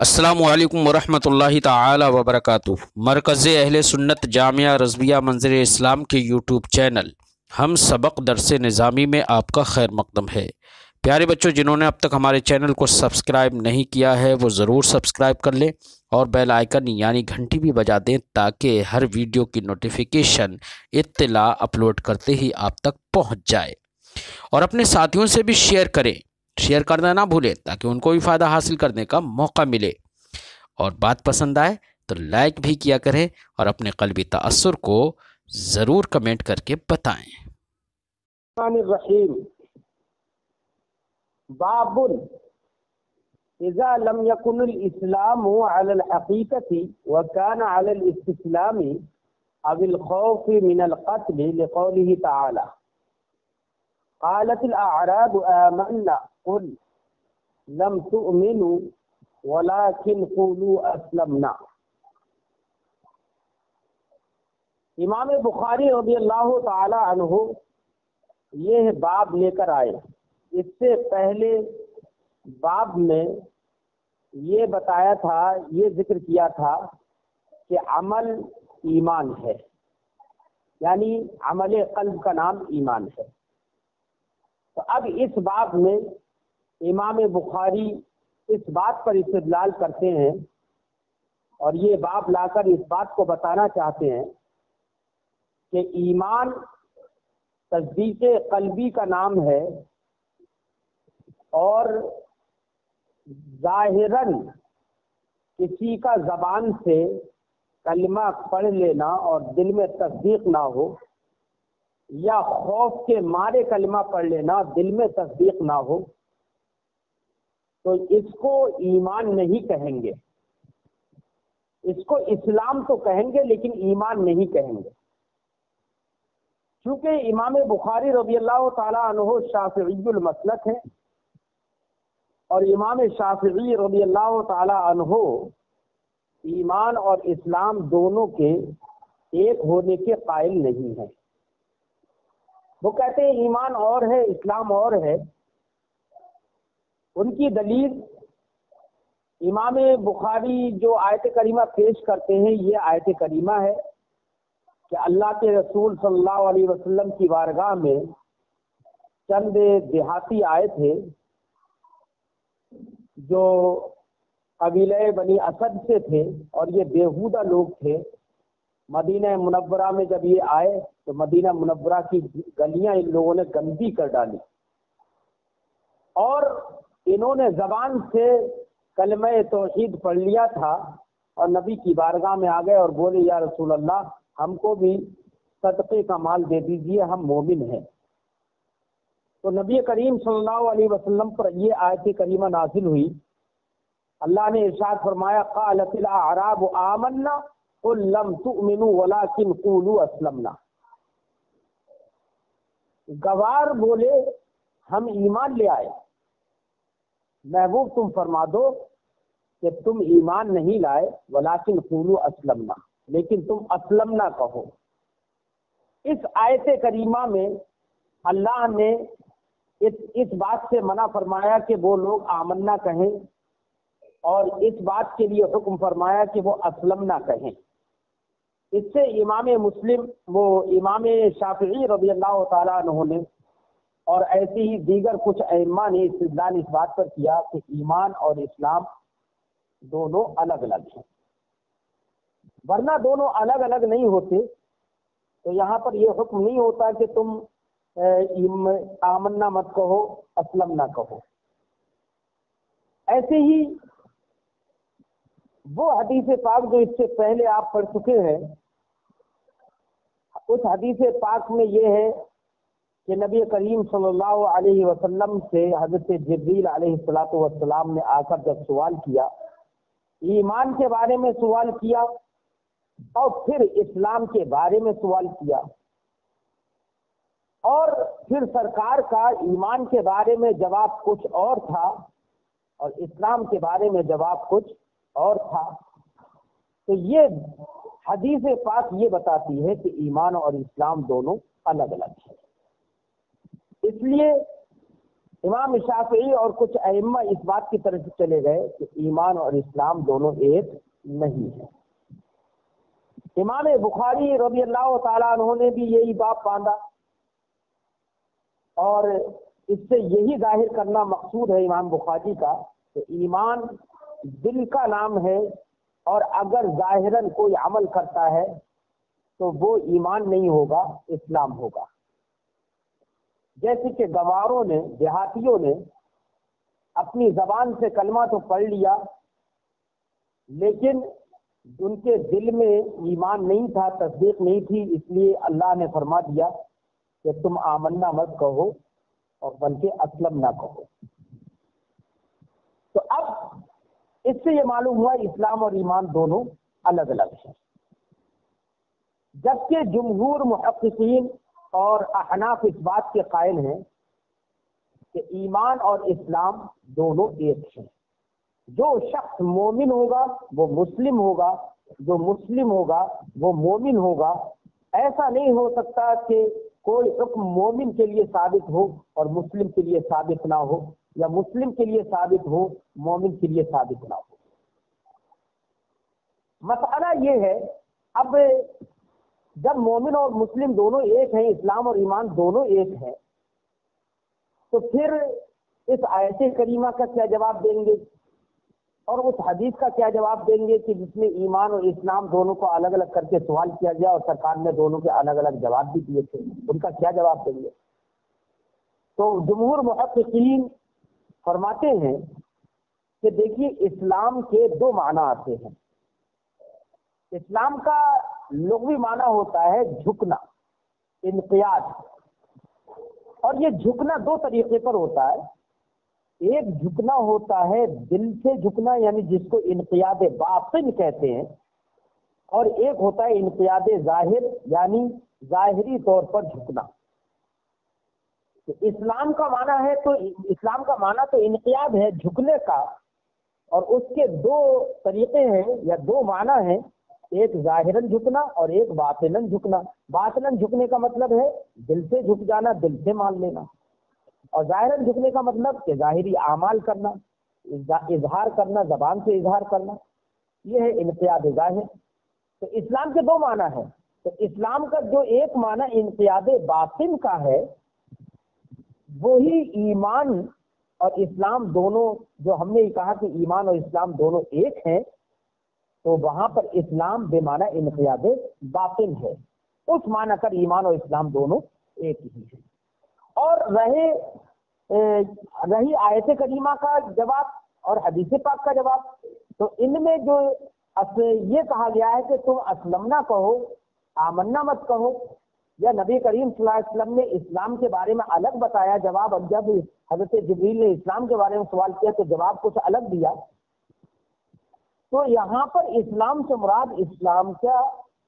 السلام علیکم ورحمۃ اللہ تعالی وبرکاتہ۔ مرکز اہل سنت جامعہ رضویہ منظر اسلام کے یوٹیوب چینل ہم سبق درس نظامی میں آپ کا خیر مقدم ہے۔ پیارے بچوں، جنہوں نے اب تک ہمارے چینل کو سبسکرائب نہیں کیا ہے وہ ضرور سبسکرائب کر لیں اور بیل آئیکن یعنی گھنٹی بھی بجا دیں تاکہ ہر ویڈیو کی نوٹیفیکیشن اطلاع اپلوڈ کرتے ہی آپ تک پہنچ جائے، اور اپنے ساتھیوں سے بھی شیئر کریں، شیئر کرنا نہ بھولیں تاکہ ان کو بھی فائدہ حاصل کرنے کا موقع ملے، اور بات پسند آئے تو لائک بھی کیا کریں اور اپنے قلبی تأثر کو ضرور کمنٹ کر کے بتائیں۔ الرحمن الرحیم باب اذا لم يكن الاسلام على الحقيقة وكان على الاستسلام او الخوف من القتل لقوله تعالى قالت الاعراب آمنا قل لم تؤمنوا ولكن قولوا اسلمنا۔ امام بخاری رضی اللہ تعالی عنہ یہ باب لے کر آئے۔ اس سے پہلے باب میں یہ بتایا تھا، یہ ذکر کیا تھا کہ عمل ایمان ہے، یعنی عمل قلب کا نام ایمان ہے۔ تو اب اس باب میں امام بخاری اس بات پر استدلال کرتے ہیں اور یہ باب لا کر اس بات کو بتانا چاہتے ہیں کہ ایمان تصدیق قلبی کا نام ہے، اور ظاہراً کسی کا زبان سے کلمہ پڑھ لینا اور دل میں تصدیق نہ ہو، یا خوف کے مارے کلمہ پڑھ لینا دل میں تصدیق نہ ہو، تو اس کو ایمان نہیں کہیں گے، اس کو اسلام تو کہیں گے لیکن ایمان نہیں کہیں گے۔ چونکہ امام بخاری رضی اللہ تعالی عنہ شافعی المسلک ہیں، اور امام شافعی رضی اللہ تعالی عنہ ایمان اور اسلام دونوں کے ایک ہونے کے قائل نہیں ہیں۔ وہ کہتے ہیں ایمان اور ہے، اسلام اور ہے۔ ان کی دلیل امام بخاری جو آیت کریمہ پیش کرتے ہیں، یہ آیت کریمہ ہے کہ اللہ کے رسول صلی اللہ علیہ وسلم کی بارگاہ میں چند دیہاتی آئے تھے جو قبیلہ بنی اسد سے تھے، اور یہ بیہودہ لوگ تھے۔ مدینہ منورہ میں جب یہ آئے تو مدینہ منورہ کی گلیاں ان لوگوں نے گندی کر ڈالی، اور انہوں نے زبان سے کلمہ توحید پڑھ لیا تھا، اور نبی کی بارگاہ میں آ گئے اور بولے یا رسول اللہ ہم کو بھی صدقے کا مال دے دیجیے، ہم مومن ہیں۔ تو نبی کریم صلی اللہ علیہ وسلم پر یہ آیت کریمہ نازل ہوئی۔ اللہ نے ارشاد فرمایا قالت الاعراب آمنا قل لم تؤمنوا ولكن قولوا اسلمنا۔ گوار بولے ہم ایمان لے آئے، محبوب تم فرما دو کہ تم ایمان نہیں لائے، ولیکن قولوا اسلمنا، لیکن تم اسلمنا کہو۔ اس آیت کریمہ میں اللہ نے اس بات سے منع فرمایا کہ وہ لوگ آمنا کہیں، اور اس بات کے لیے حکم فرمایا کہ وہ اسلمنا کہیں۔ اس سے امام شافعی رضی اللہ تعالیٰ عنہ نے اور ایسے ہی دیگر کچھ ائمہ نے استدلال اس بات پر کیا کہ ایمان اور اسلام دونوں الگ الگ ہیں، ورنہ دونوں الگ الگ نہیں ہوتے تو یہاں پر یہ حکم نہیں ہوتا کہ تم آمنا مت کہو، اسلم نہ کہو۔ ایسے ہی وہ حدیث پاک جو اس سے پہلے آپ پڑھ چکے ہیں، اس حدیث پاک میں یہ ہے کہ نبی کریم صلی اللہ علیہ وسلم سے حضرت جبریل علیہ السلام نے آ کر جب سوال کیا، ایمان کے بارے میں سوال کیا اور پھر اسلام کے بارے میں سوال کیا، اور پھر سرکار کا ایمان کے بارے میں جواب کچھ اور تھا اور اسلام کے بارے میں جواب کچھ اور تھا۔ تو یہ حدیث پاک یہ بتاتی ہے کہ ایمان اور اسلام دونوں الگ الگ ہیں۔ اس لیے امام شافعی اور کچھ ائمہ اس بات کی طرف چلے گئے کہ ایمان اور اسلام دونوں ایک نہیں ہے۔ امام بخاری رضی اللہ تعالیٰ عنہ نے بھی یہی باب باندھا، اور اس سے یہی ظاہر کرنا مقصود ہے امام بخاری کا کہ ایمان دل کا نام ہے، اور اگر ظاہراً کوئی عمل کرتا ہے تو وہ ایمان نہیں ہوگا، اسلام ہوگا۔ جیسے کہ گواروں نے، دیہاتیوں نے اپنی زبان سے کلمہ تو پڑھ لیا، لیکن ان کے دل میں ایمان نہیں تھا، تصدیق نہیں تھی، اس لیے اللہ نے فرما دیا کہ تم آمنا مت کہو اور بلکہ اسلم نہ کہو۔ تو اب اس سے یہ معلوم ہوا اسلام اور ایمان دونوں الگ الگ ہیں، جبکہ جمہور محققین اور احناف اس بات کے قائل ہیں کہ ایمان اور اسلام دونوں ایک ہیں۔ جو شخص مومن ہوگا وہ مسلم ہوگا، جو مسلم ہوگا وہ مومن ہوگا۔ ایسا نہیں ہو سکتا کہ کوئی حکم مومن کے لیے ثابت ہو اور مسلم کے لیے ثابت نہ ہو، یا مسلم کے لیے ثابت ہو مومن کے لیے ثابت نہ ہو۔ مسئلہ یہ ہے، اب جب مومن اور مسلم دونوں ایک ہیں، اسلام اور ایمان دونوں ایک ہیں، تو پھر اس آیت کریمہ کا کیا جواب دیں گے، اور اس حدیث کا کیا جواب دیں گے کہ جس میں ایمان اور اسلام دونوں کو الگ الگ کر کے سوال کیا گیا اور سرکار نے دونوں کے الگ الگ جواب بھی دیے تھے، ان کا کیا جواب دیں گے؟ تو جمہور محققین فرماتے ہیں کہ دیکھیے اسلام کے دو معنی آتے ہیں۔ اسلام کا لغوی معنی ہوتا ہے جھکنا، انقیاد، اور یہ جھکنا دو طریقے پر ہوتا ہے۔ ایک جھکنا ہوتا ہے دل سے جھکنا، یعنی جس کو انقیاد باطن کہتے ہیں، اور ایک ہوتا ہے انقیاد ظاہر، یعنی ظاہری طور پر جھکنا۔ تو اسلام کا معنی ہے، تو اسلام کا معنی تو انقیاد ہے، جھکنے کا، اور اس کے دو طریقے ہیں یا دو معنی ہیں، ایک ظاہراً جھکنا اور ایک باطناً جھکنا۔ باطناً جھکنے کا مطلب ہے دل سے جھک جانا، دل سے مان لینا، اور ظاہراً جھکنے کا مطلب کہ ظاہری اعمال کرنا، اظہار کرنا، زبان سے اظہار کرنا، یہ ہے انقیاد ظاہر۔ تو اسلام کے دو معنی ہیں، تو اسلام کا جو ایک معنی انقیاد باطن کا ہے، وہی ایمان اور اسلام دونوں، جو ہم نے کہا کہ ایمان اور اسلام دونوں ایک ہیں، تو وہاں پر اسلام بے معنی انقیاد باطن ہے، اس معنی کر ایمان اور اسلام دونوں ایک ہی ہیں۔ اور رہی آیت کریمہ کا جواب اور حدیث پاک کا جواب، تو ان میں جو یہ کہا گیا ہے کہ تم اسلمنا کہو، آمنا مت کہو، یا نبی کریم صلی اللہ علیہ وسلم نے اسلام کے بارے میں الگ بتایا جواب، اور جب حضرت جبریل نے اسلام کے بارے میں سوال کیا تو جواب کچھ الگ دیا۔ تو یہاں پر اسلام سے مراد اسلام کا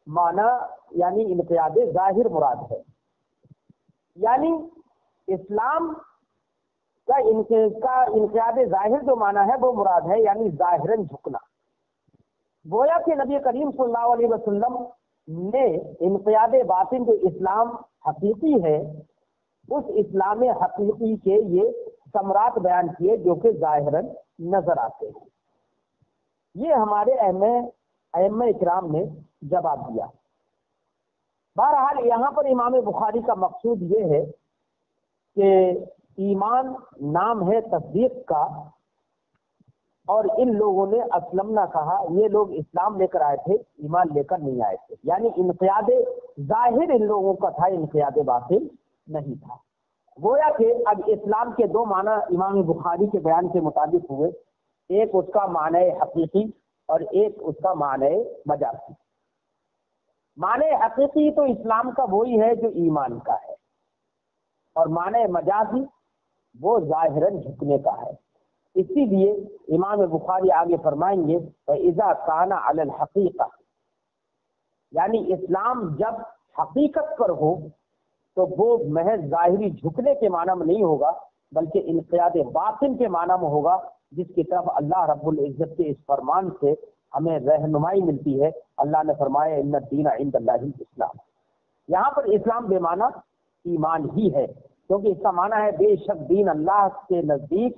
معنی یعنی انقیاد ظاہر مراد ہے، یعنی اسلام کا انقیاد ظاہر جو معنی ہے وہ مراد ہے، یعنی ظاہراً جھکنا۔ گویا کہ نبی کریم صلی اللہ علیہ وسلم نے انقیاد باطن جو اسلام حقیقی ہے، اس اسلام حقیقی کے یہ ثمرات بیان کیے جو کہ ظاہراً نظر آتے ہیں۔ یہ ہمارے ائمہ اکرام نے جواب دیا۔ بہرحال یہاں پر امام بخاری کا مقصود یہ ہے کہ ایمان نام ہے تصدیق کا، اور ان لوگوں نے اسلم نہ کہا، یہ لوگ اسلام لے کر آئے تھے، ایمان لے کر نہیں آئے تھے، یعنی انقیاد ظاہر ان لوگوں کا تھا، انقیاد باطن نہیں تھا۔ گویا کہ اب اسلام کے دو معنی امام بخاری کے بیان کے مطابق ہوئے، ایک اس کا معنی حقیقی اور ایک اس کا معنی مجازی۔ معنی حقیقی تو اسلام کا وہی ہے جو ایمان کا ہے، اور معنی مجازی وہ ظاہراً جھکنے کا ہے۔ اسی لیے امام بخاری آگے فرمائیں گے فَإِذَا كَانَ عَلَى الْحَقِيقَةِ، یعنی اسلام جب حقیقت پر ہو تو وہ محض ظاہری جھکنے کے معنی میں نہیں ہوگا، بلکہ انقیاد باطن کے معنی میں ہوگا، جس کی طرف اللہ رب العزت کے اس فرمان سے ہمیں رہنمائی ملتی ہے۔ اللہ نے فرمایا ان الدین عند اللہ الاسلام، یہاں پر اسلام بے معنی ایمان ہی ہے، کیونکہ اس کا معنی ہے بے شک دین اللہ کے نزدیک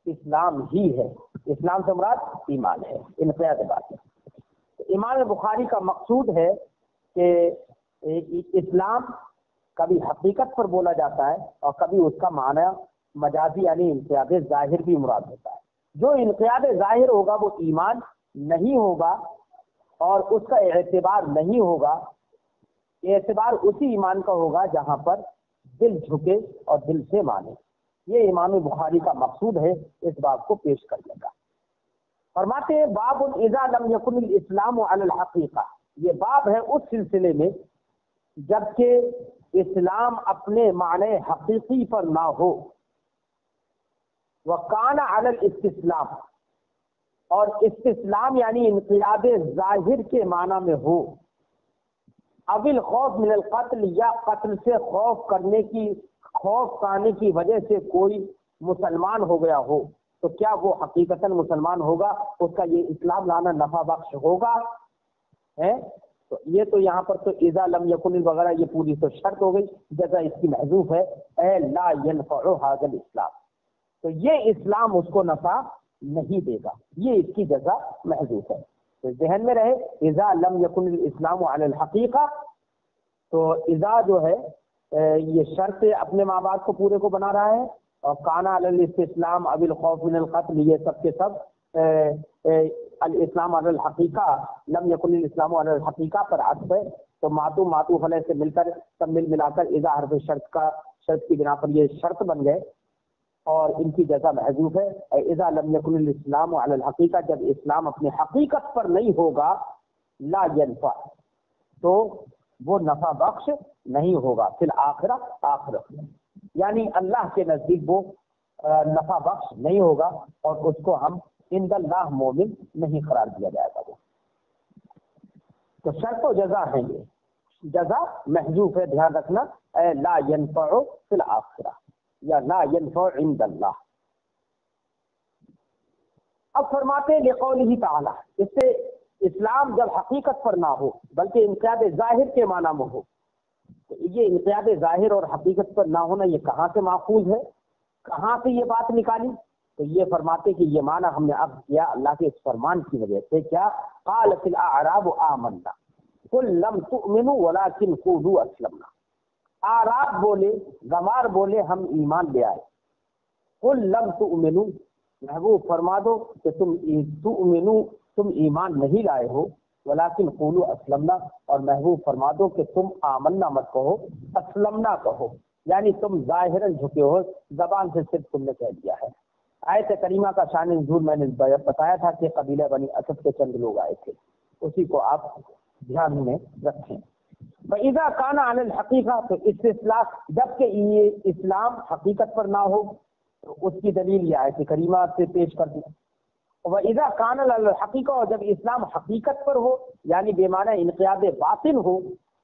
اسلام ہی ہے. اسلام سے مراد ایمان ہے، انقیاد بات ہے. امام بخاری کا مقصود ہے کہ اسلام کبھی حقیقت پر بولا جاتا ہے اور کبھی اس کا معنی مجازی یعنی انقیاد ظاہر بھی مراد ہوتا ہے. جو انقیاد ظاہر ہوگا وہ ایمان نہیں ہوگا اور اس کا اعتبار نہیں ہوگا. اعتبار اسی ایمان کا ہوگا جہاں پر دل جھکے اور دل سے مانے. یہ امام بخاری کا مقصود ہے. اس بات کو پیش کر لے گا. فرماتے ہیں باب اذا لم یکن الاسلام علی الحقیقہ. یہ باب ہے اس سلسلے میں جبکہ اسلام اپنے معنی حقیقی پر نہ ہو. وکان علی الاستسلام، اور استسلام یعنی انقیاد ظاہر کے معنی میں ہو. اول خوف من القتل، یا قتل سے خوف کھانے کی وجہ سے کوئی مسلمان ہو گیا ہو تو کیا وہ حقیقتاً مسلمان ہوگا؟ اس کا یہ اسلام لانا نفع بخش ہوگا؟ تو یہ تو یہاں پر تو اذا لم یکن وغیرہ یہ پوری تو شرط ہو گئی. جزا اس کی محذوف ہے، اے لا ينفع هذا الاسلام. تو یہ اسلام اس کو نفع نہیں دے گا، یہ اس کی جزا محذوف ہے. تو ذہن میں رہے اذا لم یکن الاسلام علی الحقیقہ. تو اذا جو ہے یہ شرط اپنے ماں باپ کو پورے کو بنا رہا ہے، اور کانا علی الاستسلام ابی الخوف من القتل یہ سب کے سب الاسلام علی الحقیقہ لم یکن الاسلام علی الحقیقہ پر عطف ہے. تو معطوف علیہ سے مل کر سب ملا کر اذا حرف شرط کی بنا پر یہ شرط بن گئے اور ان کی جزا محذوف ہے. اذا لم یکن الاسلام علی الحقیقہ، جب اسلام اپنے حقیقت پر نہیں ہوگا، لا ینفع تو وہ نفع بخش نہیں ہوگا. پھر آخرت میں یعنی اللہ کے نزدیک وہ نفع بخش نہیں ہوگا اور اس کو ہم عند اللہ مومن نہیں قرار دیا جائے گا. وہ تو شرط و جزا ہیں، یہ جزا محذوف ہے، دھیان رکھنا. اے لا ينفع فی الآخرہ یا لا ينفع عند اللہ. اب فرماتے لقولہ تعالی، اس سے اسلام جب حقیقت پر نہ ہو بلکہ انقیاد ظاہر کے معنی میں ہو. تو یہ انقیاد ظاہر اور حقیقت پر نہ ہونا یہ کہاں سے ماخوذ ہے، کہاں سے یہ بات نکالی؟ تو یہ فرماتے کہ یہ معنی ہم نے اب کیا اللہ کے اس فرمان کی وجہ سے. کیا؟ قالت الاعراب آمنا قل لم تؤمنوا ولكن قولوا اسلمنا. اعراب بولے، گوار بولے ہم ایمان لے آئے. قل لم تؤمنوا، محبوب فرما دو کہ تم ایمان نہیں لائے ہو. ولیکن قولوا اسلمنا، اور محبوب فرما دو کہ تم آمنا مت کہو، اسلمنا کہو. یعنی تم ظاہراً جھکے ہو، زبان سے صرف تم نے کہہ دیا ہے. آیت کریمہ کا شان نزول میں نے بتایا تھا کہ قبیلہ بنی اسد کے چند لوگ آئے تھے، اسی کو آپ دھیان میں رکھیں. فَإِذَا كَانَ عَلَى الْحَقِيقَةِ، تو استثلاث جبکہ یہ اسلام حقیقت پر نہ ہو تو اس کی دلیل یہ آیت کریمہ سے پیش کر دی. وَإِذَا كَانَ عَلَى الْحَقِيقَةِ، اور جب اسلام حقیقت پر ہو یعنی بے معنی انقیاد باطن ہو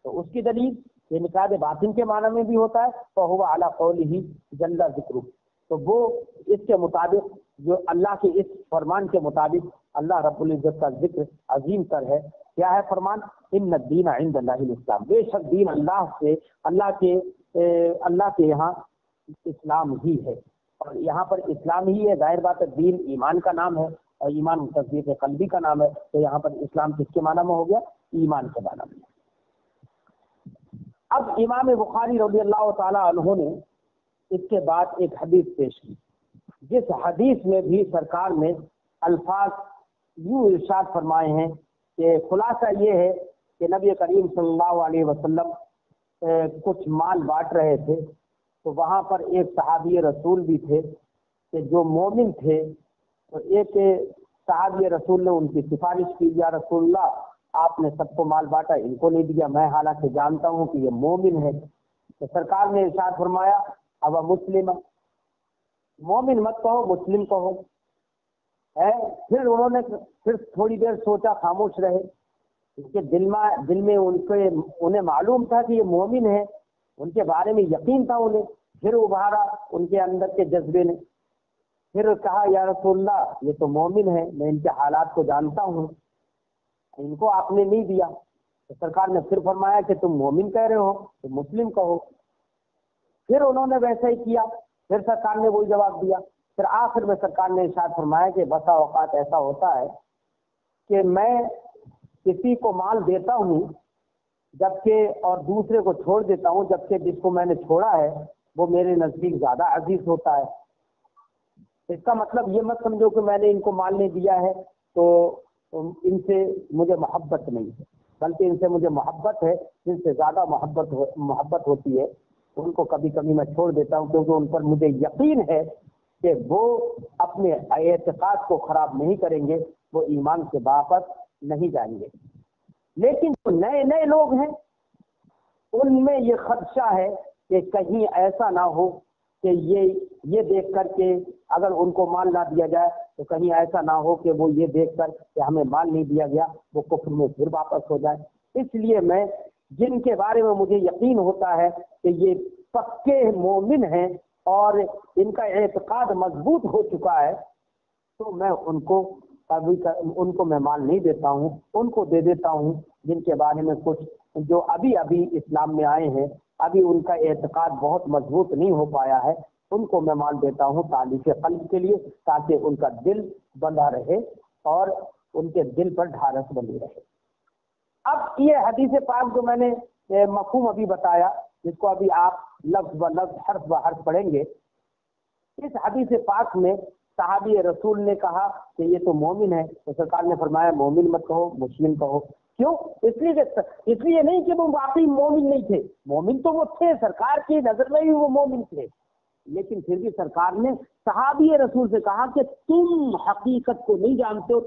تو اس کی دلیل انقیاد باطن کے معنی میں بھی ہوتا ہے. فَهُوَ عَلَى قَوْلِهِ جَلَّ ذِكْرُهُ، تو وہ اس کے مطابق جو اللہ کے اس فرمان کے مطابق اللہ رب العزت کا ذکر عظیم تر ہے. کیا ہے فرمان؟ ان الدین عند اللہ الاسلام، بے شک دین اللہ کے یہاں اسلام ہی ہے. اور یہاں پر اسلام ہی ہے، ظاہر بات ہے دین ایمان کا نام ہے اور ایمان تصدیق قلبی کا نام ہے. تو یہاں پر اسلام کس کے معنی میں ہو گیا؟ ایمان کے معنی میں. اب امام بخاری رضی اللہ تعالی عنہ نے اس کے بعد ایک حدیث پیش کی، جس حدیث میں بھی سرکار نے الفاظ یوں ارشاد فرمائے ہیں کہ خلاصہ یہ ہے کہ نبی کریم صلی اللہ علیہ وسلم کچھ مال بانٹ رہے تھے تو وہاں پر ایک صحابی رسول بھی تھے کہ جو مومن تھے. تو ایک صحابی رسول نے ان کی سفارش کی، یا رسول اللہ آپ نے سب کو مال بانٹا، ان کو نہیں دیا، میں حالانکہ جانتا ہوں کہ یہ مومن ہے. تو سرکار نے ارشاد فرمایا اب مسلم، مومن مت کہو مسلم کہو. پھر انہوں نے تھوڑی دیر سوچا، خاموش رہے. اس کے دل میں انہیں معلوم تھا کہ یہ مومن ہے، ان کے بارے میں یقین تھا انہیں. پھر ابھارا ان کے اندر کے جذبے نے، پھر کہا یا رسول اللہ یہ تو مومن ہے، میں ان کے حالات کو جانتا ہوں، ان کو آپ نے نہیں دیا. تو سرکار نے پھر فرمایا کہ تم مومن کہہ رہے ہو تو مسلم کہو. پھر انہوں نے ویسا ہی کیا، پھر سرکار نے وہی جواب دیا۔ پھر آخر میں سرکار نے ارشاد فرمایا کہ بسا اوقات ایسا ہوتا ہے کہ میں کسی کو مال دیتا ہوں جبکہ اور دوسرے کو چھوڑ دیتا ہوں، جبکہ جس کو میں نے چھوڑا ہے وہ میرے نزدیک زیادہ عزیز ہوتا ہے۔ اس کا مطلب یہ مت سمجھو کہ میں نے ان کو مال نہیں دیا ہے تو ان سے مجھے محبت نہیں ہے، بلکہ ان سے مجھے محبت ہے، جن سے زیادہ محبت ہوتی ہے ان کو کبھی کبھی میں چھوڑ دیتا ہوں، کیونکہ ان پر مجھے یقین ہے کہ وہ اپنے اعتقاد کو خراب نہیں کریں گے، وہ ایمان سے واپس نہیں جائیں گے۔ لیکن جو نئے نئے لوگ ہیں ان میں یہ خدشہ ہے کہ کہیں ایسا نہ ہو کہ یہ دیکھ کر کے اگر ان کو مال نہ دیا جائے تو کہیں ایسا نہ ہو کہ وہ یہ دیکھ کر کہ ہمیں مال نہیں دیا گیا وہ کفر میں پھر واپس ہو جائے۔ اس لیے میں جن کے بارے میں مجھے یقین ہوتا ہے کہ یہ پکے مومن ہیں اور ان کا اعتقاد مضبوط ہو چکا ہے تو میں ان کو میں مال نہیں دیتا ہوں، ان کو دے دیتا ہوں جن کے بارے میں کچھ جو ابھی اسلام میں آئے ہیں، ابھی ان کا اعتقاد بہت مضبوط نہیں ہو پایا ہے، ان کو میں مال دیتا ہوں تعلیف قلب کے لیے، تاکہ ان کا دل بندھا رہے اور ان کے دل پر ڈھارس بندی رہے۔ اب یہ حدیث پاک جو میں نے مفہوم ابھی بتایا، جس کو ابھی آپ لفظ ب لفظ حرف ب حرف پڑھیں گے، اس حدیث پاک میں صحابی رسول نے کہا کہ یہ تو مومن ہے، تو سرکار نے فرمایا مومن مت کہو، مسلم کہو۔ کیوں؟ اس لیے نہیں کہ وہ واقعی مومن نہیں تھے، مومن تو وہ تھے، سرکار کی نظر میں بھی وہ مومن تھے، لیکن پھر بھی سرکار نے صحابی رسول سے کہا کہ تم حقیقت کو نہیں جانتے ہو،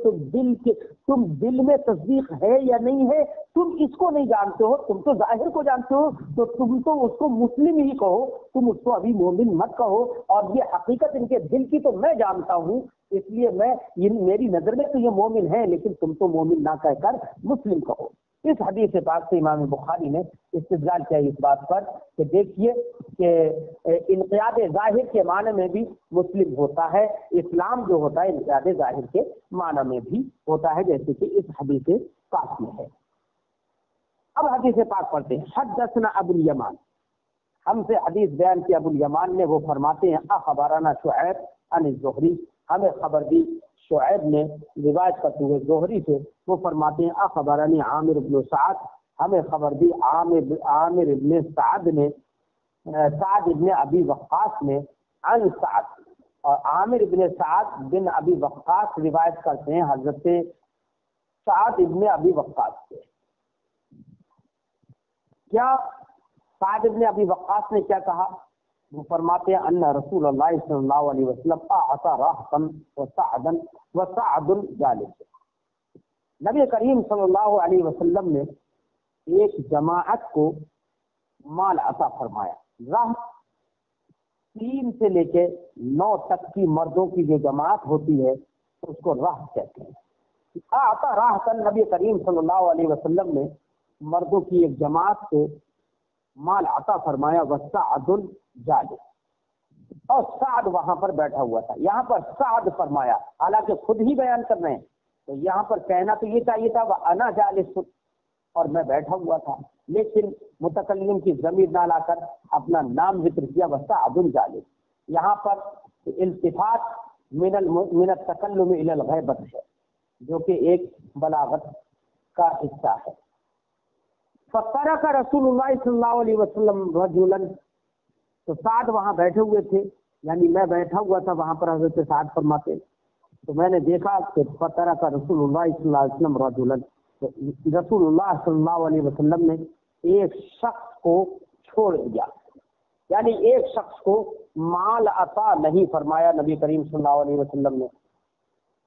تم دل میں تصدیق ہے یا نہیں ہے تم اس کو نہیں جانتے ہو، تم تو ظاہر کو جانتے ہو، تو تم تو اس کو مسلم ہی کہو، تم اس کو ابھی مومن مت کہو، اور یہ حقیقت ان کے دل کی تو میں جانتا ہوں، اس لیے میری نظر میں تو یہ مومن ہے، لیکن تم تو مومن نہ کہہ کر مسلم کہو۔ اس حدیث پاک سے امام بخاری نے استدلال کیا اس بات پر کہ دیکھیے کہ انقیاد ظاہر کے معنی میں بھی مسلم ہوتا ہے، اسلام جو ہوتا ہے انقیاد ظاہر کے معنی میں بھی ہوتا ہے، جیسے کہ اس حدیث پاک میں ہے۔ اب حدیث پاک پڑھتے ہیں۔ حدثنا ابو الیمان، ہم سے حدیث بیان کی ابو الیمان نے، وہ فرماتے ہیں اخبرنا شعیب عن الزہری، ہمیں خبر دی شعیب نے روایت کرتے ہوئے زہری سے، وہ فرماتے ہیں اخبرنی عامر بن سعد، ہمیں خبر دی عامر ابن سعد نے، سعد ابن ابی وقاص نے، عن سعد، اور عامر ابن سعد بن ابی وقاص روایت کرتے ہیں حضرت سعد ابن ابی وقاص سے۔ کیا سعد ابن ابی وقاص نے کیا کہا؟ وہ فرماتے ہیں ان رسول اللہ صلی اللہ علیہ وسلم اعطى راحتا وسعد جالس، نبی کریم صلی اللہ علیہ وسلم نے ایک جماعت کو مال عطا فرمایا۔ راہ 3 سے لے کے 9 تک کی مردوں کی جو جماعت ہوتی ہے اس کو راہ کہتے ہیں۔ اعطى راحتا، نبی کریم صلی اللہ علیہ وسلم نے مردوں کی ایک جماعت کو مال عطا فرمایا، وسعد جالس، اور سعد وہاں پر بیٹھا ہوا تھا۔ یہاں پر سعد فرمایا، حالانکہ خود ہی بیان کر رہے ہیں، تو یہاں پر کہنا تو یہ چاہیے تھا وانا جالس، اور میں بیٹھا ہوا تھا، لیکن متکلم کی ضمیر نہ لا کر اپنا نام ذکر کیا، وسعد جالس۔ یہاں پر التفات من التکلم الی الغیبت ہے، جو کہ ایک بلاغت کا حصہ ہے۔ فترک رسول اللہ صلی اللہ علیہ وسلم رجلا، تو سعد وہاں بیٹھے ہوئے تھے، یعنی میں بیٹھا ہوا تھا وہاں پر، حضرت سعد فرماتے تو میں نے دیکھا کہ فترک رسول اللہ صلی اللہ علیہ وسلم رجلا، تو رسول اللہ صلی اللہ علیہ وسلم نے ایک شخص کو چھوڑ دیا، یعنی ایک شخص کو مال عطا نہیں فرمایا نبی کریم صلی اللہ علیہ وسلم نے۔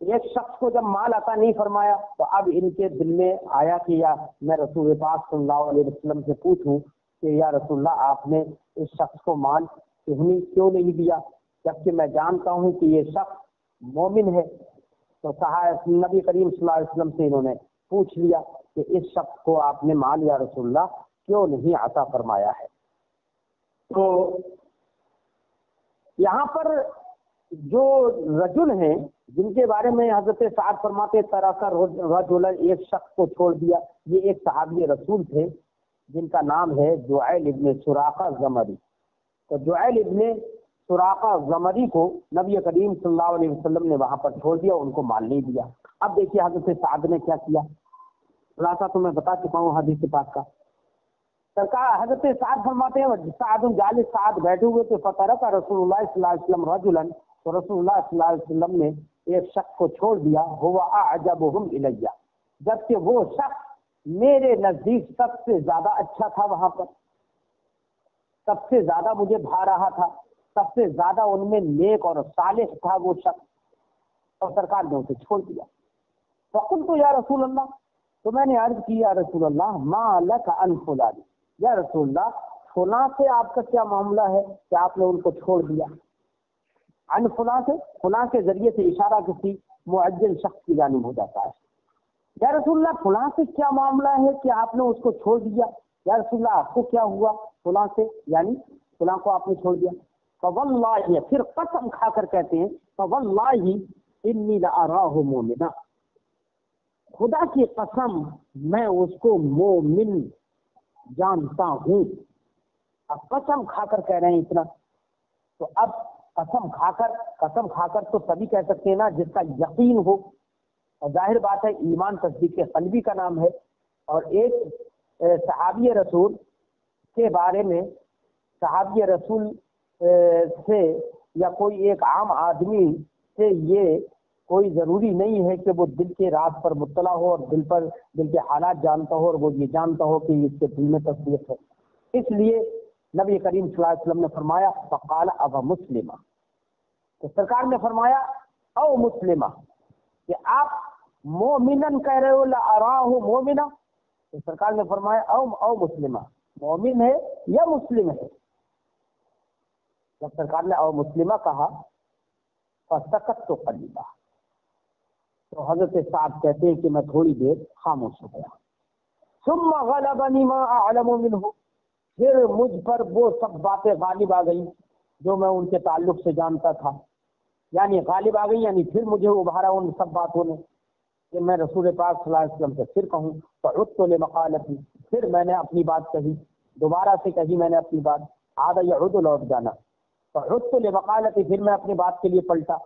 ایک شخص کو جب مال عطا نہیں فرمایا تو اب ان کے دل میں آیا کہ یا میں رسول پاک صلی اللہ علیہ وسلم سے پوچھوں کہ یا رسول اللہ آپ نے اس شخص کو مال کیوں نہیں دیا، جبکہ میں جانتا ہوں کہ یہ شخص مومن ہے۔ تو کہا نبی کریم صلی اللہ علیہ وسلم سے انہوں نے پوچھ لیا کہ اس شخص کو آپ نے مال یا رسول اللہ کیوں نہیں عطا فرمایا ہے۔ تو یہاں پر جو رجل ہیں جن کے بارے میں حضرت سعد فرماتے ترکا رجلا، ایک شخص کو چھوڑ دیا، یہ ایک صحابی رسول تھے جن کا نام ہے جعیل ابن سراقہ زمری۔ تو جعیل ابن سراقہ زمری کو نبی کریم صلی اللہ علیہ وسلم نے وہاں پر چھوڑ دیا، ان کو مال نہیں دیا۔ اب دیکھیے حضرت سعد نے کیا کیا، خلاصہ تو میں بتا چکا ہوں حدیث پاک کا۔ سرکار حضرت سعد فرماتے ہیں سعد جالس، سعد بیٹھے ہوئے تھے، فترک رسول اللہ صلی اللہ علیہ وسلم رجلا، تو رسول اللہ صلی اللہ علیہ وسلم نے ایک شخص کو چھوڑ دیا، ہوا اعجبهم الیہ، جبکہ وہ شخص میرے نزدیک سب سے زیادہ اچھا تھا، وہاں پر سب سے زیادہ مجھے بھا رہا تھا، سب سے زیادہ ان میں نیک اور صالح تھا وہ شخص، اور سرکار نے اسے چھوڑ دیا۔ فقلت یا رسول اللہ، تو میں نے عرض کی یا رسول اللہ ما لک عن فلان، یا رسول اللہ فلاں سے آپ کا کیا معاملہ ہے کہ آپ نے ان کو چھوڑ دیا؟ عن فلاں سے، فلاں کے ذریعے سے اشارہ کسی معجل شخص کی جانب ہو جاتا ہے۔ یا رسول اللہ فلاں سے کیا معاملہ ہے کہ آپ نے اس کو چھوڑ دیا؟ یا رسول اللہ آپ کو کیا ہوا فلاں سے، یعنی فلاں کو آپ نے چھوڑ دیا؟ فواللہ، پھر قسم کھا کر کہتے ہیں فواللہ انی لأراہ مومنا، خدا کی قسم میں اس کو مومن جانتا ہوں۔ اب قسم کھا کر کہہ رہے ہیں اتنا، تو اب قسم کھا کر تو تبھی کہہ سکتے ہیں نا جس کا یقین ہو، اور ظاہر بات ہے ایمان تصدیق قلبی کا نام ہے۔ اور ایک صحابی رسول کے بارے میں، صحابی رسول سے یا کوئی ایک عام آدمی سے یہ کوئی ضروری نہیں ہے کہ وہ دل کے راز پر مطلع ہو اور دل کے حالات جانتا ہو، اور وہ یہ جانتا ہو کہ اس کے دل میں تصدیق ہے۔ اس لیے نبی کریم صلی اللہ علیہ وسلم نے فرمایا فقال اب مسلمہ، تو سرکار نے فرمایا او مسلمہ، کہ آپ مومنن کہہ رہے ہو، لأراہ مومنا، تو سرکار نے فرمایا او مسلمہ، مومن ہے یا مسلم ہے؟ جب سرکار نے او مسلمہ کہا فسکت تو قلیلا، تو حضرت سعد کہتے ہیں کہ میں تھوڑی دیر خاموش ہو گیا۔ ثم غلبنی ما اعلم منہ، پھر مجھ پر وہ سب باتیں غالب آ گئی جو میں ان کے تعلق سے جانتا تھا، یعنی غالب آ گئی، یعنی پھر مجھے ابھارا ان سب باتوں نے کہ میں رسول پاک صلی اللہ علیہ وسلم سے پھر کہوں۔ فعدت لمقالتی، پھر میں نے اپنی بات کہی، دوبارہ سے کہی میں نے اپنی بات، عاد یعود، لوٹ جانا۔ فعدت لمقالتی، پھر میں اپنی بات کے لیے پلٹا۔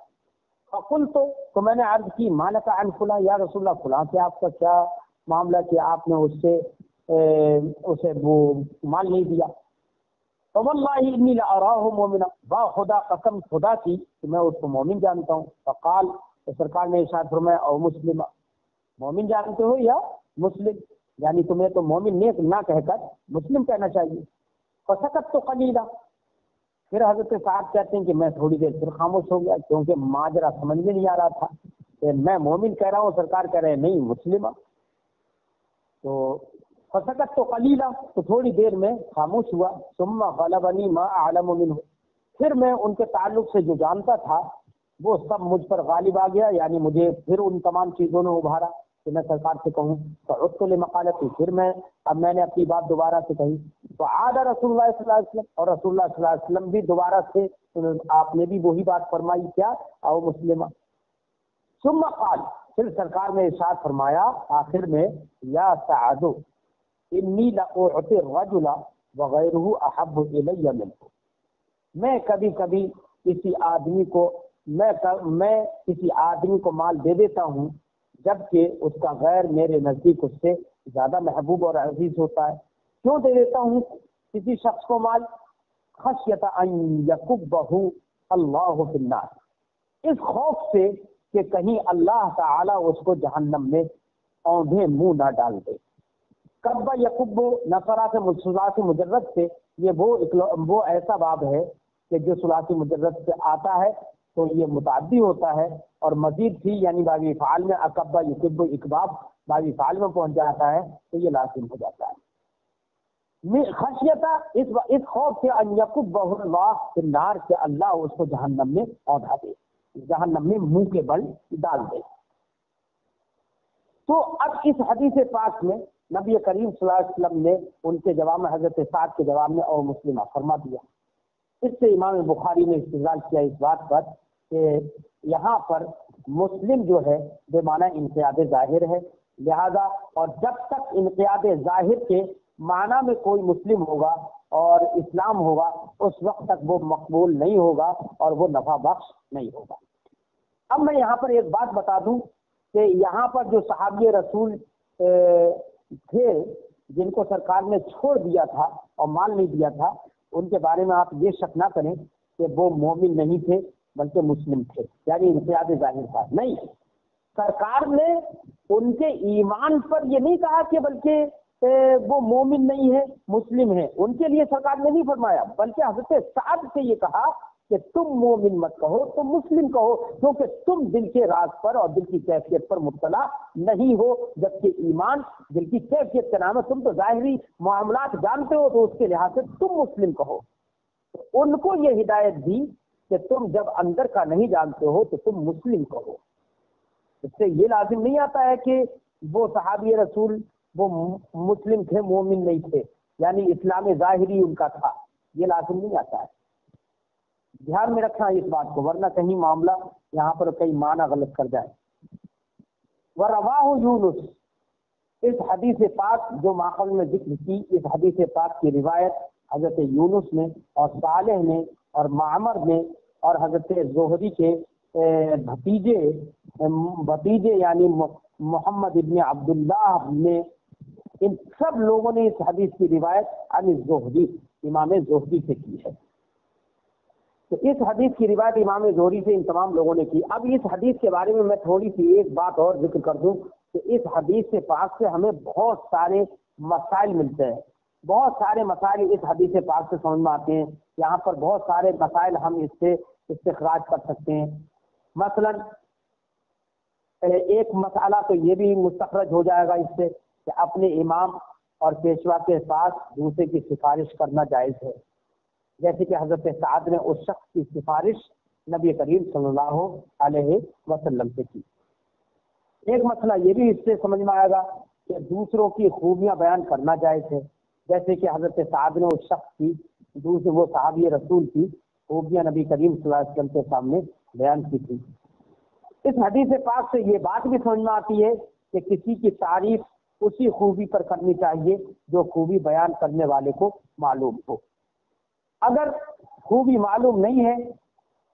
فقلت، تو میں نے عرض کی مالک عن فلاں، یا رسول اللہ فلاں سے آپ کا کیا معاملہ کہ آپ نے اسے وہ مال نہیں دیا؟ فواللہ انی لأراہ مومنا، با خدا قسم خدا کی کہ میں اس کو مومن جانتا ہوں۔ فقال، تو سرکار نے ارشاد فرمایا او مسلمہ، مومن جانتے ہو یا مسلم، یعنی تمہیں تو مومن نیک نہ کہہ کر مسلم کہنا چاہیے۔ فسکت تو قلیلا، پھر حضرت صاحب کہتے ہیں کہ میں تھوڑی دیر پھر خاموش ہو گیا، کیونکہ ماجرا سمجھ میں نہیں آ رہا تھا کہ میں مومن کہہ رہا ہوں، سرکار کہہ رہے ہیں نہیں مسلمہ۔ تو فسکت تو قلیلا، تو تھوڑی دیر میں خاموش ہوا۔ ثم غلبنی ما اعلم منہ، پھر میں ان کے تعلق سے جو جانتا تھا وہ سب مجھ پر غالب آ گیا، یعنی مجھے پھر ان تمام چیزوں نے ابھارا کہ میں سرکار سے کہوں۔ فعدت لمقالتی، پھر میں نے اپنی بات دوبارہ سے کہی۔ تو عاد رسول اللہ صلی اللہ علیہ وسلم، اور رسول اللہ صلی اللہ علیہ وسلم بھی دوبارہ سے آپ نے بھی وہی بات فرمائی، کیا او مسلمہ۔ ثم قال، پھر سرکار نے ارشاد فرمایا آخر میں یا سعد انی لاعطی الرجل وغیرہ احب الی منہ، میں کبھی کبھی کسی آدمی کو مال دے دیتا ہوں جبکہ اس کا غیر میرے نزدیک اس سے زیادہ محبوب اور عزیز ہوتا ہے۔ کیوں دے دیتا ہوں کسی شخص کو مال؟ خشیۃ ان یکبہ اللہ فی النار، اس خوف سے کہ کہیں اللہ تعالی اس کو جہنم میں اوندھے منہ نہ ڈال دے۔ کبا یکب نفرا سے ثلاثی مجرد سے، یہ وہ ایسا باب ہے کہ جو ثلاثی مجرد سے آتا ہے تو یہ متعدی ہوتا ہے، اور مزید بھی یعنی بابی فعال میں اکبا یکب اکباب بابی فعال میں پہنچ جاتا ہے تو یہ لازم ہو جاتا ہے۔ خشیتا، اس خوف سے ان یکبہ اللہ فی النار، کہ اللہ اس کو جہنم میں اوندھا دے، جہنم میں منہ کے بل ڈال دے۔ تو اب اس حدیث پاک میں نبی کریم صلی اللہ علیہ وسلم نے ان کے جواب میں، حضرت سعد کے جواب میں او مسلمہ فرما دیا۔ اس سے امام بخاری نے استدلال کیا اس بات پر کہ یہاں پر مسلم جو ہے بے معنی انقیاد ظاہر ہے، لہذا اور جب تک انقیاد ظاہر کے معنی میں کوئی مسلم ہوگا اور اسلام ہوگا اس وقت تک وہ مقبول نہیں ہوگا اور وہ نفع بخش نہیں ہوگا۔ اب میں یہاں پر ایک بات بتا دوں کہ یہاں پر جو صحابی رسول تھے جن کو سرکار نے چھوڑ دیا تھا اور مال نہیں دیا تھا، ان کے بارے میں آپ یہ شک نہ کریں کہ وہ مومن نہیں تھے بلکہ مسلم تھے، یعنی انقیاد ظاہر تھا۔ نہیں، سرکار نے ان کے ایمان پر یہ نہیں کہا کہ بلکہ وہ مومن نہیں ہے مسلم ہے، ان کے لیے سرکار نے نہیں فرمایا، بلکہ حضرت سعد سے یہ کہا کہ تم مومن مت کہو، تم مسلم کہو، کیونکہ تم دل کے راز پر اور دل کی کیفیت پر مطلع نہیں ہو، جبکہ ایمان دل کی کیفیت کا نام ہے۔ تم تو ظاہری معاملات جانتے ہو تو اس کے لحاظ سے تم مسلم کہو۔ تو ان کو یہ ہدایت دی کہ تم جب اندر کا نہیں جانتے ہو تو تم مسلم کہو۔ اس سے یہ لازم نہیں آتا ہے کہ وہ صحابی رسول وہ مسلم تھے، مومن نہیں تھے، یعنی اسلام ظاہری ان کا تھا، یہ لازم نہیں آتا ہے۔ دھیان میں رکھنا اس بات کو، ورنہ کہیں معاملہ یہاں پر کئی معنی غلط کر جائے۔ وَرَوَاهُ یونس، اس حدیث پاک جو ماخذ میں ذکر کی، اس حدیث پاک کی روایت حضرت یونس نے اور صالح نے اور معمر نے اور حضرت زہری کے بھتیجے یعنی محمد ابن عبداللہ نے، ان سب لوگوں نے اس حدیث کی روایت عن زہری، امام زہری سے کی ہے۔ تو اس حدیث کی روایت امام زہری سے ان تمام لوگوں نے کی۔ اب اس حدیث کے بارے میں تھوڑی سی ایک بات اور ذکر کر دوں کہ اس حدیث سے پاک سے ہمیں بہت سارے مسائل ملتے ہیں، بہت سارے مسائل اس حدیث پاک سے سمجھ میں آتے ہیں۔ یہاں پر بہت سارے مسائل ہم اس سے استخراج کر سکتے ہیں۔ مثلا ایک مسئلہ تو یہ بھی مستخرج ہو جائے گا اس سے کہ اپنے امام اور پیشوا کے پاس دوسرے کی سفارش کرنا جائز ہے، جیسے کہ حضرت سعد نے اس شخص کی سفارش نبی کریم صلی اللہ علیہ وسلم سے کی۔ ایک مسئلہ یہ بھی اس سے سمجھ میں آئے گا کہ دوسروں کی خوبیاں بیان کرنا جائز ہے، جیسے کہ حضرت سعد نے اس شخص کی دوسرے وہ صحابی رسول کی خوبیاں نبی کریم صلی اللہ علیہ وسلم کے سامنے بیان کی تھی۔ اس حدیث پاک سے یہ بات بھی سمجھ میں آتی ہے کہ کسی کی تعریف اسی خوبی پر کرنی چاہیے جو خوبی بیان کرنے والے کو معلوم ہو۔ اگر خوبی معلوم نہیں ہے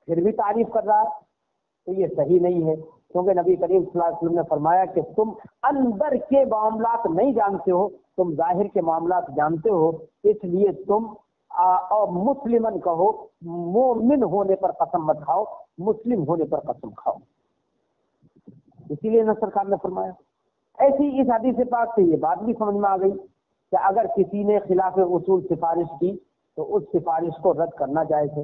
پھر بھی تعریف کر رہا تو یہ صحیح نہیں ہے، کیونکہ نبی کریم صلی اللہ علیہ وسلم نے فرمایا کہ تم اندر کے معاملات نہیں جانتے ہو، تم ظاہر کے معاملات جانتے ہو، اس لیے تم اور مسلمن کہو، مومن ہونے پر قسم مت کھاؤ، مسلم ہونے پر قسم کھاؤ، اسی لیے سرکار نے فرمایا۔ ایسی اس حدیث پاک سے یہ بات بھی سمجھ میں آ گئی کہ اگر کسی نے خلاف اصول سفارش کی تو اس سفارش کو رد کرنا جائز ہے۔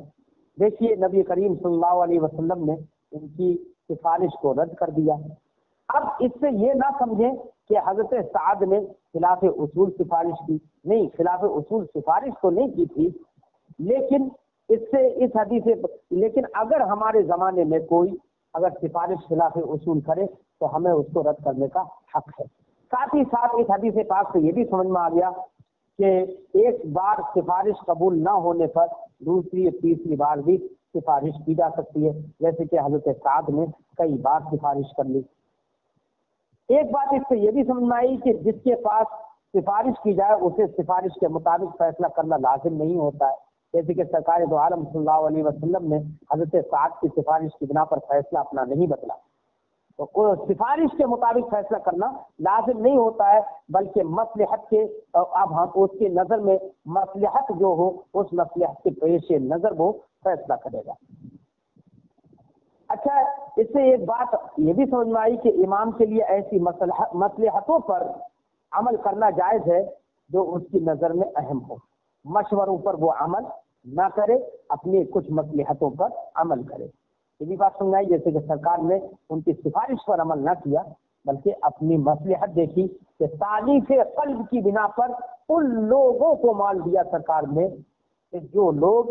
دیکھیے نبی کریم صلی اللہ علیہ وسلم نے ان کی سفارش کو رد کر دیا۔ اب اس سے یہ نہ سمجھیں کہ حضرت سعد نے خلاف اصول سفارش کی، نہیں، خلاف اصول سفارش تو نہیں کی تھی، لیکن اس سے اس حدیث لیکن اگر ہمارے زمانے میں کوئی اگر سفارش خلاف اصول کرے تو ہمیں اس کو رد کرنے کا حق ہے۔ ساتھ ہی ساتھ اس حدیث پاک سے یہ بھی سمجھ میں آ گیا کہ ایک بار سفارش قبول نہ ہونے پر دوسری یا تیسری بار بھی سفارش کی جا سکتی ہے، جیسے کہ حضرت سعد نے کئی بار سفارش کر لی۔ ایک بات اس سے یہ بھی سمجھ میں آئی کہ جس کے پاس سفارش کی جائے اسے سفارش کے مطابق فیصلہ کرنا لازم نہیں ہوتا ہے، جیسے کہ سرکار دو عالم صلی اللہ علیہ وسلم نے حضرت سعد کی سفارش کی بنا پر فیصلہ اپنا نہیں بدلا، تو سفارش کے مطابق فیصلہ کرنا لازم نہیں ہوتا ہے، بلکہ مصلحت کے اب ہم اس کے نظر میں مصلحت جو ہو اس مصلحت کے پیش نظر وہ فیصلہ کرے گا۔ اچھا، اس سے ایک بات یہ بھی سمجھ میں آئی کہ امام کے لیے ایسی مصلحتوں پر عمل کرنا جائز ہے جو اس کی نظر میں اہم ہو، مشوروں پر وہ عمل نہ کرے، اپنی کچھ مصلحتوں پر عمل کرے۔ یہ بھی بات سمجھ آئی، جیسے کہ سرکار نے ان کی سفارش پر عمل نہ کیا بلکہ اپنی مصلحت دیکھی کہ تالیف قلب کی بنا پر ان لوگوں کو مال دیا سرکار نے کہ جو لوگ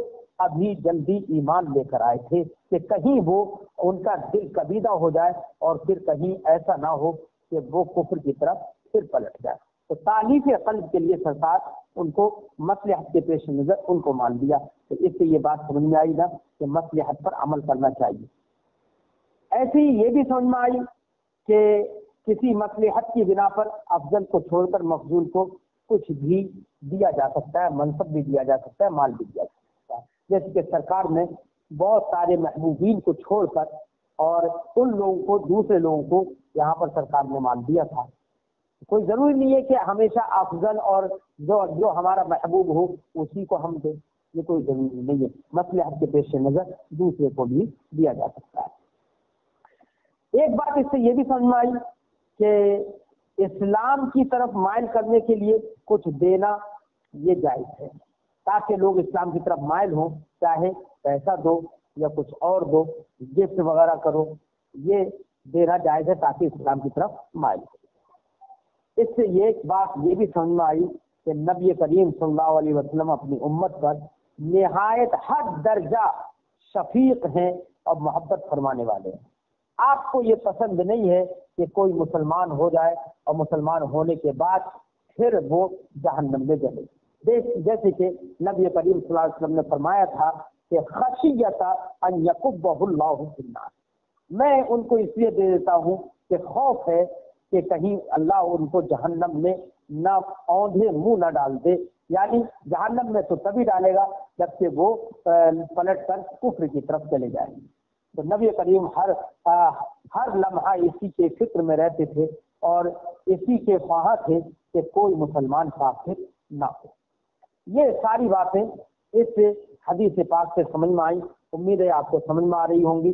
ابھی جلدی ایمان لے کر آئے تھے، کہ کہیں وہ ان کا دل کبیدہ ہو جائے اور پھر کہیں ایسا نہ ہو کہ وہ کفر کی طرف پھر پلٹ جائے، تو تالیف قلب کے لیے سرکار ان کو مصلحت کے پیش نظر ان کو مان دیا۔ تو اس سے یہ بات سمجھ میں آئی نا کہ مصلحت پر عمل کرنا چاہیے۔ ایسی یہ بھی سمجھ میں آئی کہ کسی مصلحت کی بنا پر افضل کو چھوڑ کر مفضول کو کچھ بھی دیا جا سکتا ہے، منصب بھی دیا جا سکتا ہے، مال بھی دیا جا سکتا ہے. جیسے کہ سرکار نے بہت سارے محبوبین کو چھوڑ کر اور ان لوگوں کو، دوسرے لوگوں کو یہاں پر سرکار نے مال دیا تھا. کوئی ضروری نہیں ہے کہ ہمیشہ افضل اور جو ہمارا محبوب ہو اسی کو ہم دیں، یہ کوئی ضروری نہیں ہے. مصلحت کے پیش نظر دوسرے کو بھی دیا جا سکتا ہے. ایک بات اس سے یہ بھی سمجھ میں آئی کہ اسلام کی طرف مائل کرنے کے لیے کچھ دینا یہ جائز ہے، تاکہ لوگ اسلام کی طرف مائل ہوں، چاہے پیسہ دو یا کچھ اور دو، گفٹ وغیرہ کرو، یہ دینا جائز ہے تاکہ اسلام کی طرف مائل ہو. اس سے یہ بات یہ بھی سمجھ میں آئی کہ نبی کریم صلی اللہ علیہ وسلم اپنی امت پر نہایت حد درجہ شفیق ہیں اور محبت فرمانے والے ہیں. آپ کو یہ پسند نہیں ہے کہ کوئی مسلمان ہو جائے اور مسلمان ہونے کے بعد پھر وہ جہنم میں جلے. جیسے کہ نبی کریم صلی اللہ علیہ وسلم نے فرمایا تھا کہ خشیت ان یکبہ اللہ فی النار، میں ان کو اس لیے دے دیتا ہوں کہ خوف ہے کہ کہیں اللہ ان کو جہنم میں نہ اوندھے منہ نہ ڈال دے. یعنی جہنم میں تو تبھی ڈالے گا جب کہ وہ پلٹ کر کفر کی طرف چلے جائیں گے. تو نبی کریم ہر لمحہ اسی کے فکر میں رہتے تھے اور اسی کے خواہاں تھے کہ کوئی مسلمان کافر نہ ہو. یہ ساری باتیں اس حدیث پاک سے سمجھ میں آئی، امید ہے آپ کو سمجھ میں آ رہی ہوں گی.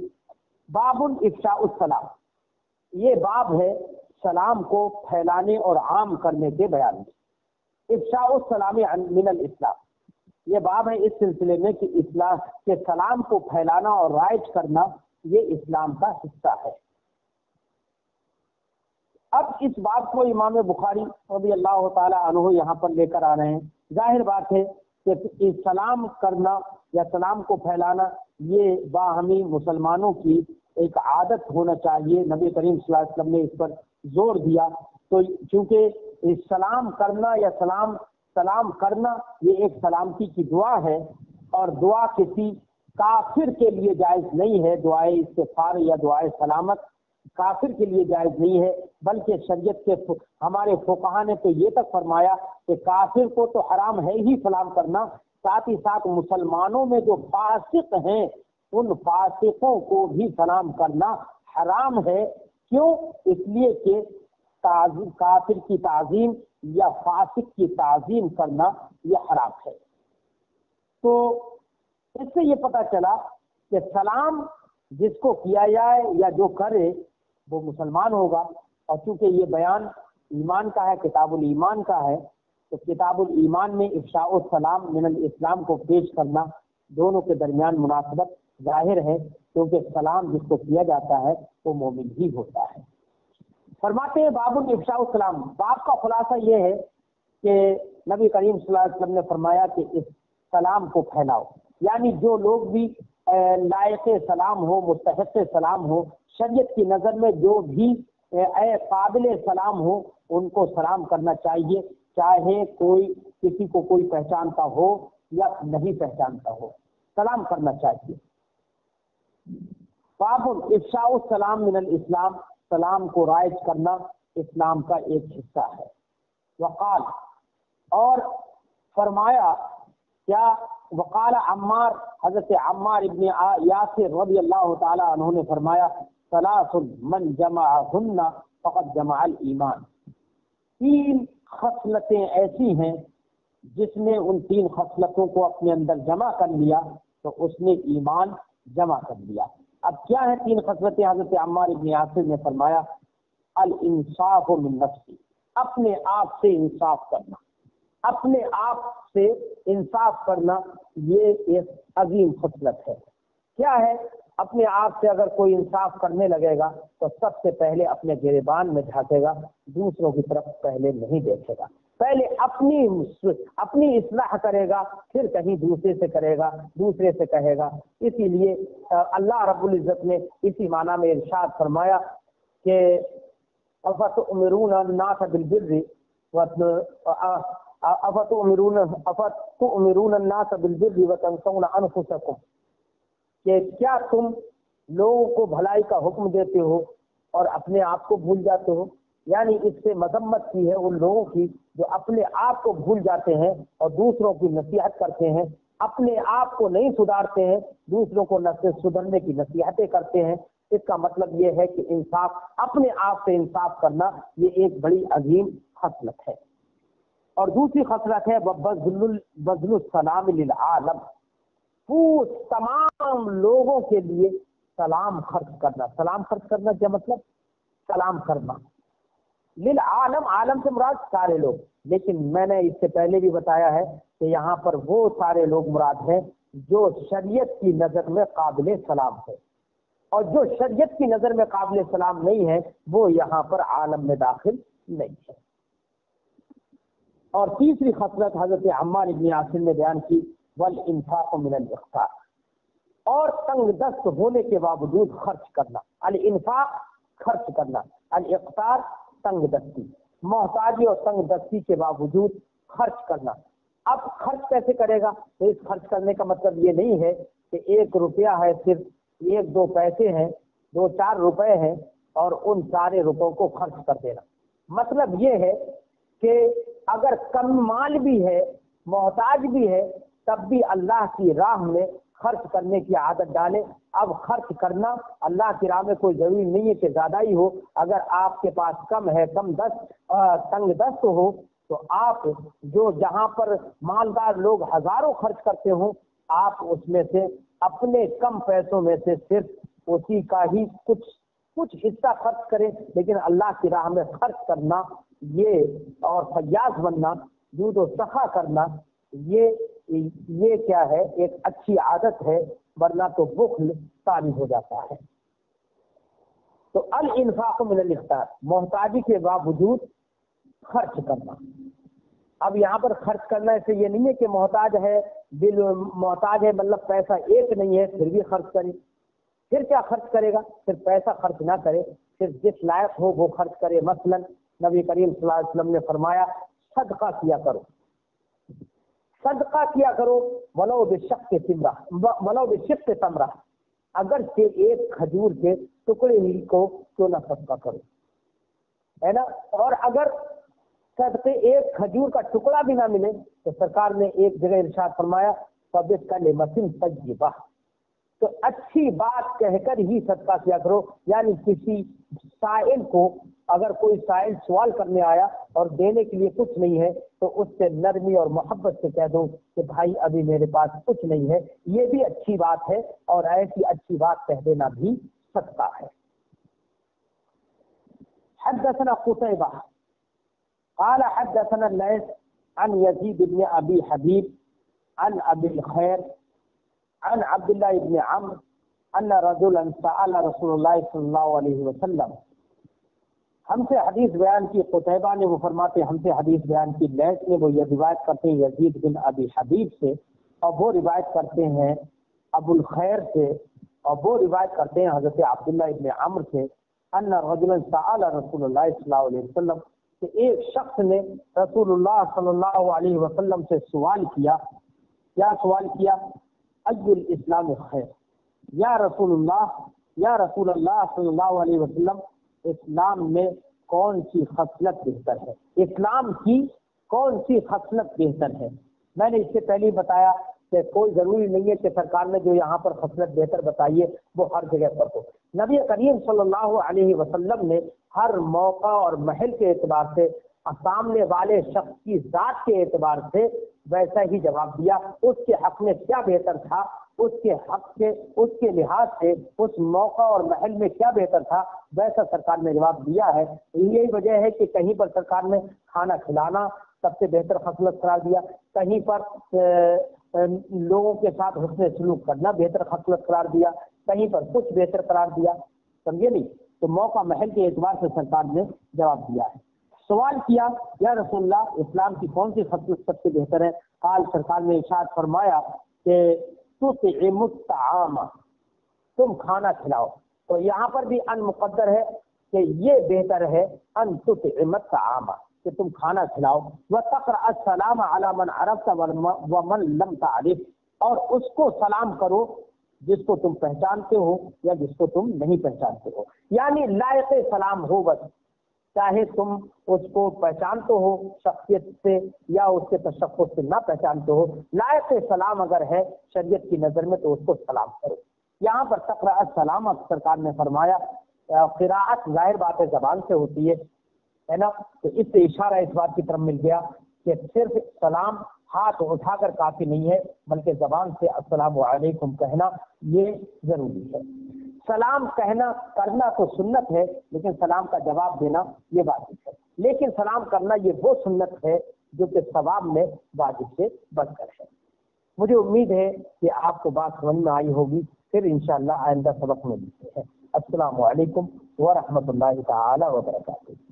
باب افشاء السلام، یہ باب ہے سلام کو پھیلانے اور عام کرنے کے بیان میں. افشاء السلام من الاسلام، یہ باب ہے اس سلسلے میں کہ اسلام کے سلام کو پھیلانا اور رائج کرنا یہ اسلام کا حصہ ہے. اب اس بات کو امام بخاری رضی اللہ تعالی عنہ یہاں پر لے کر آ رہے ہیں. ظاہر بات ہے کہ سلام کرنا یا سلام کو پھیلانا یہ باہمی مسلمانوں کی ایک عادت ہونا چاہیے. نبی کریم صلی اللہ علیہ وسلم نے اس پر زور دیا. تو چونکہ سلام کرنا یا سلام کرنا یہ ایک سلامتی کی دعا ہے، اور دعا کسی کافر کے لیے جائز نہیں ہے. دعائے استغفار یا دعائے سلامت کافر کے لیے جائز نہیں ہے، بلکہ شریعت کے ہمارے فقہا نے تو یہ تک فرمایا کہ کافر کو تو حرام ہے ہی سلام کرنا، ساتھ ہی ساتھ مسلمانوں میں جو فاسق ہیں ان فاسقوں کو بھی سلام کرنا حرام ہے. کیوں؟ اس لیے کہ کافر کی تعظیم یا فاسق کی تعظیم کرنا یہ حرام ہے. تو اس سے یہ پتہ چلا کہ سلام جس کو کیا جائے یا جو کرے وہ مسلمان ہوگا. اور چونکہ یہ بیان ایمان کا ہے، کتاب الایمان کا ہے، تو کتاب الایمان میں افشاء السلام من الاسلام کو پیش کرنا دونوں کے درمیان مناسبت ظاہر ہے، کیونکہ سلام جس کو کیا جاتا ہے وہ مومن ہی ہوتا ہے. فرماتے ہیں باب افشاء السلام، باب کا خلاصہ یہ ہے کہ نبی کریم صلی اللہ علیہ وسلم نے فرمایا کہ اس سلام کو پھیلاؤ. یعنی جو لوگ بھی لائق سلام ہو، مستحق سلام ہو، شریعت کی نظر میں جو بھی قابل سلام ہو ان کو سلام کرنا چاہیے، چاہے کوئی کسی کو کوئی پہچانتا ہو یا نہیں پہچانتا ہو، سلام کرنا چاہیے. باب افشاء السلام من الاسلام، سلام کو رائج کرنا اسلام کا ایک حصہ ہے. وقال، اور فرمایا کیا، وقال عمار، حضرت عمار ابن یاسر رضی اللہ تعالی عنہ نے فرمایا ثلاث من جمعہن فقد جمع الایمان، تین خصلتیں ایسی ہیں جس نے ان تین خصلتوں کو اپنے اندر جمع کر لیا تو اس نے ایمان جمع کر لیا. اب کیا ہے تین خصلتیں؟ حضرت عمار ابن یاسر نے فرمایا الانصاف من نفسی، اپنے آپ سے انصاف کرنا، اپنے آپ سے انصاف کرنا یہ ایک عظیم خصلت ہے. کیا ہے؟ اپنے آپ سے اگر کوئی انصاف کرنے لگے گا تو سب سے پہلے اپنے گریبان میں جھانکے گا، دوسروں کی طرف پہلے نہیں دیکھے گا. پہلے اپنی اصلاح کرے گا، پھر کہیں دوسرے سے کرے گا، دوسرے سے کہے گا. اسی لیے اللہ رب العزت نے اسی معنی میں ارشاد فرمایا کہ افتؤمرون الناس بالبر افتؤمرون الناس بالبر وتنسون انفسکم، کہ کیا تم لوگوں کو بھلائی کا حکم دیتے ہو اور اپنے آپ کو بھول جاتے ہو. یعنی اس سے مذمت کی ہے ان لوگوں کی جو اپنے آپ کو بھول جاتے ہیں اور دوسروں کی نصیحت کرتے ہیں، اپنے آپ کو نہیں سدھارتے ہیں، دوسروں کو سدھرنے کی نصیحتیں کرتے ہیں۔ اس کا مطلب یہ ہے کہ انصاف، اپنے آپ سے انصاف کرنا، یہ ایک بڑی عظیم خصلت ہے۔ اور دوسری خصلت ہے بذل السلام للعالم، تمام لوگوں کے لیے سلام خرچ کرنا۔ سلام خرچ کرنا کیا مطلب؟ سلام کرنا للعالم، عالم سے مراد سارے لوگ، لیکن میں نے اس سے پہلے بھی بتایا ہے کہ یہاں پر وہ سارے لوگ مراد ہیں جو شریعت کی نظر میں قابل سلام ہے، اور جو شریعت کی نظر میں قابل سلام نہیں ہے وہ یہاں پر عالم میں داخل نہیں ہے۔ اور تیسری خصلت حضرت عمار بن یاسر نے بیان کی، والانفاق من الاقتار، اور تنگ دست ہونے کے باوجود خرچ کرنا۔ الانفاق خرچ کرنا، الاقتار تنگ دستی، محتاجی اور تنگ دستی کے باوجود خرچ کرنا۔ اب خرچ کیسے کرے گا؟ تو اس خرچ کرنے کا مطلب یہ نہیں ہے کہ 1 روپیہ ہے، صرف 1-2 پیسے ہیں، 2-4 روپے ہیں اور ان سارے روپوں کو خرچ کر دینا۔ مطلب یہ ہے کہ اگر کم مال بھی ہے، محتاج بھی ہے، تب بھی اللہ کی راہ میں خرچ کرنے کی عادت ڈالے۔ اب خرچ کرنا اللہ کی راہ میں کوئی ضروری نہیں ہے کہ زیادہ ہی ہو، اگر آپ کے پاس کم ہے، تنگ دست ہو، تو آپ جو جہاں پر مالدار لوگ ہزاروں خرچ کرتے ہوں، آپ اس میں سے اپنے کم پیسوں میں سے صرف اسی کا ہی کچھ حصہ خرچ کریں، لیکن اللہ کی راہ میں خرچ کرنا یہ، اور فیاض بننا، جود و سخا کرنا، یہ کیا ہے؟ ایک اچھی عادت ہے، ورنہ تو بخل طاری ہو جاتا ہے۔ تو الانفاق من الاقتار، محتاجی کے باوجود خرچ کرنا۔ اب یہاں پر خرچ کرنا سے یہ نہیں ہے کہ محتاج ہے، محتاج ہے مطلب پیسہ ایک نہیں ہے پھر بھی خرچ کرے۔ پھر کیا خرچ کرے گا؟ پھر پیسہ خرچ نہ کرے، پھر جس لائق ہو وہ خرچ کرے۔ مثلا نبی کریم صلی اللہ علیہ وسلم نے فرمایا صدقہ کیا کرو، صدقہ کیا کرو، ولو بشق تمرہ، اگر سے ایک کھجور کے ٹکڑے ہی کو کیوں نہ صدقہ کرو، ہے نا۔ اور اگر صدقے ایک کھجور کا ٹکڑا بھی نہ ملے تو سرکار نے ایک جگہ ارشاد فرمایا فبکلمۃ طیبہ، تو اچھی بات کہہ کر ہی صدقہ کیا کرو۔ یعنی کسی سائل کو، اگر کوئی سائل سوال کرنے آیا اور دینے کے لیے کچھ نہیں ہے تو اس سے نرمی اور محبت سے کہہ دو کہ بھائی ابھی میرے پاس کچھ نہیں ہے، یہ بھی اچھی بات ہے، اور ایسی اچھی بات کہہ دینا بھی صدقہ ہے۔ حدثنا قتيبة قال حدثنا الليث عن يزيد بن ابي حبيب عن ابي الخير عن عبد الله بن عمرو ان رجلا سأل رسول الله صلی اللہ علیہ وسلم، ہم سے حدیث بیان کی قتیبہ نے، وہ فرماتے ہم سے حدیث بیان کی لیث نے، وہ یہ روایت کرتے ہیں یزید بن ابی حبیب سے، اور وہ روایت کرتے ہیں ابو الخیر سے، اور وہ روایت کرتے ہیں حضرت عبداللہ ابن عمرو سے، ان رجلا سأل رسول اللہ صلی اللہ علیہ وسلم، کہ ایک شخص نے رسول اللہ صلی اللہ علیہ وسلم سے سوال کیا۔ کیا سوال کیا؟ ای الاسلام خیر، یا رسول اللہ صلی اللہ علیہ وسلم، اسلام میں کون سی خصلت بہتر ہے؟ اسلام کی کون سی خصلت بہتر ہے؟ میں نے اس سے پہلے بتایا کہ کوئی ضروری نہیں ہے کہ سرکار نے جو یہاں پر خصلت بہتر بتائی ہے وہ ہر جگہ پر ہو۔ نبی کریم صلی اللہ علیہ وسلم نے ہر موقع اور محل کے اعتبار سے، سامنے والے شخص کی ذات کے اعتبار سے ویسا ہی جواب دیا۔ اس کے حق میں کیا بہتر تھا، اس کے حق سے، اس کے لحاظ سے، اس موقع اور محل میں کیا بہتر تھا، ویسا سرکار نے جواب دیا ہے۔ یہی وجہ ہے کہ کہیں پر سرکار نے کھانا کھلانا سب سے بہتر خصلت قرار دیا، کہیں پر لوگوں کے ساتھ حسن سلوک کرنا بہتر خصلت قرار دیا، کہیں پر کچھ بہتر قرار دیا، سمجھے نہیں؟ تو موقع محل کے اعتبار سے سرکار نے جواب دیا ہے۔ سوال کیا، یا رسول اللہ، اسلام کی کون سی خصلت سب سے بہتر ہے؟ قال، سرکار نے ارشاد فرمایا کہ تطعم الطعام، تم کھانا کھلاؤ۔ تو یہاں پر بھی ان مقدر ہے کہ یہ بہتر ہے ان تطعم الطعام، کہ تم کھانا کھلاؤ، وتقرأ السلام علی من عرفت ومن لم تعرف، اور اس کو سلام کرو جس کو تم پہچانتے ہو یا جس کو تم نہیں پہچانتے ہو، یعنی لائق سلام ہو بس۔ چاہے تم اس کو پہچانتے ہو شخصیت سے یا اس کے تشخص سے نہ پہچانتے ہو، لائق سلام اگر ہے شریعت کی نظر میں تو اس کو سلام کرو۔ یہاں پر تقرأ السلام سرکار نے فرمایا، قراءت ظاہر بات ہے زبان سے ہوتی ہے نا، تو اس سے اشارہ اس بات کی طرف مل گیا کہ صرف سلام ہاتھ اٹھا کر کافی نہیں ہے، بلکہ زبان سے السلام علیکم کہنا یہ ضروری ہے۔ سلام کہنا کرنا تو سنت ہے، لیکن سلام کا جواب دینا یہ واجب ہے۔ لیکن سلام کرنا یہ وہ سنت ہے جو کہ ثواب میں واجب سے بڑھ کر ہے۔ مجھے امید ہے کہ آپ کو بات سمجھ میں آئی ہوگی، پھر انشاءاللہ آئندہ سبق میں ملتے ہیں۔ السلام علیکم ورحمۃ اللہ تعالی وبرکاتہ۔